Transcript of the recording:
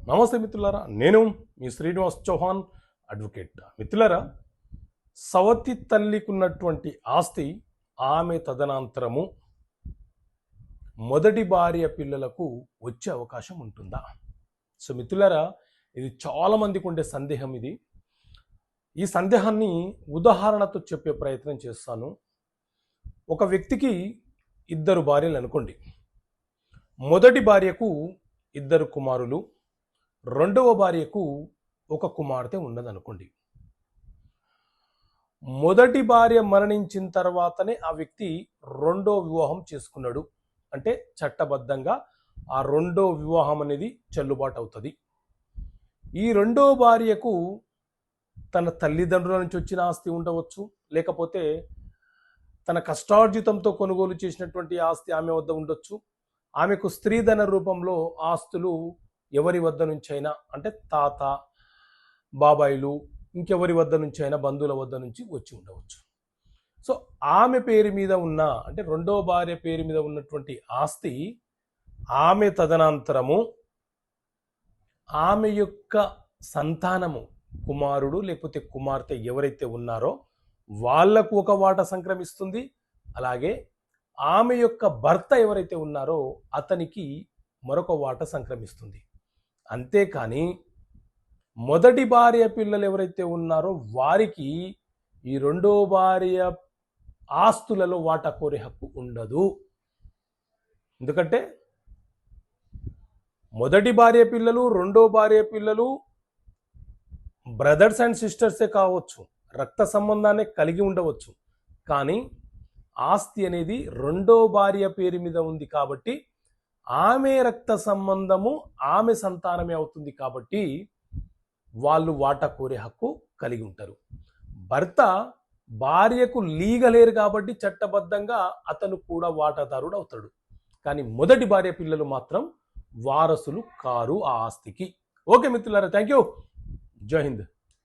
నమస్తే మిత్రులారా, నేను మీ శ్రీనివాస్ చౌహాన్ అడ్వకేట్. మిత్రులారా, సవతి తల్లికున్నటువంటి ఆస్తి ఆమె తదనంతరము మొదటి భార్య పిల్లలకు వచ్చే అవకాశం ఉంటుందా? సో మిత్రులారా, ఇది చాలామందికి ఉండే సందేహం. ఈ సందేహాన్ని ఉదాహరణతో చెప్పే ప్రయత్నం చేస్తాను. ఒక వ్యక్తికి 2 భార్యలు అనుకోండి. మొదటి భార్యకు 2 కుమారులు, రెండవ భార్యకు 1 కుమార్తె ఉన్నదనుకోండి. మొదటి భార్య మరణించిన తర్వాతనే ఆ వ్యక్తి రెండో వివాహం చేసుకున్నాడు అంటే చట్టబద్ధంగా ఆ రెండో వివాహం అనేది చెల్లుబాటు అవుతుంది. ఈ రెండో భార్యకు తన తల్లిదండ్రుల నుంచి వచ్చిన ఆస్తి ఉండవచ్చు, లేకపోతే తన కష్టార్జితంతో కొనుగోలు చేసినటువంటి ఆస్తి ఆమె వద్ద ఉండొచ్చు. ఆమెకు స్త్రీధన రూపంలో ఆస్తులు ఎవరి వద్ద నుంచైనా అంటే తాత, బాబాయిలు, ఇంకెవరి వద్ద నుంచైనా బంధువుల వద్ద నుంచి వచ్చి ఉండవచ్చు. సో ఆమె పేరు మీద ఉన్న అంటే రెండో భార్య పేరు మీద ఉన్నటువంటి ఆస్తి ఆమె తదనంతరము ఆమె యొక్క సంతానము, కుమారుడు లేకపోతే కుమార్తె ఎవరైతే ఉన్నారో వాళ్లకు 1 వాటా సంక్రమిస్తుంది. అలాగే ఆమె యొక్క భర్త ఎవరైతే ఉన్నారో అతనికి మరొక వాటా సంక్రమిస్తుంది. అంతేకాని మొదటి భార్య పిల్లలు ఎవరైతే ఉన్నారో వారికి ఈ రెండో భార్య ఆస్తులలో వాటా కోరే హక్కు ఉండదు. ఎందుకంటే మొదటి భార్య పిల్లలు, రెండో భార్య పిల్లలు బ్రదర్స్ అండ్ సిస్టర్సే కావచ్చు, రక్త సంబంధాన్ని కలిగి ఉండవచ్చు. కానీ ఆస్తి అనేది రెండో భార్య పేరు మీద ఉంది కాబట్టి ఆమె రక్త సంబంధము ఆమె సంతానమే అవుతుంది. కాబట్టి వాళ్ళు వాటా కోరే హక్కు కలిగి ఉంటారు. భర్త భార్యకు లీగలేరు కాబట్టి చట్టబద్ధంగా అతను కూడా వాటాదారుడు అవుతాడు. కానీ మొదటి భార్య పిల్లలు మాత్రం వారసులు కారు ఆ ఆస్తికి. ఓకే మిత్రులారా, థ్యాంక్ యూ. జై హింద్.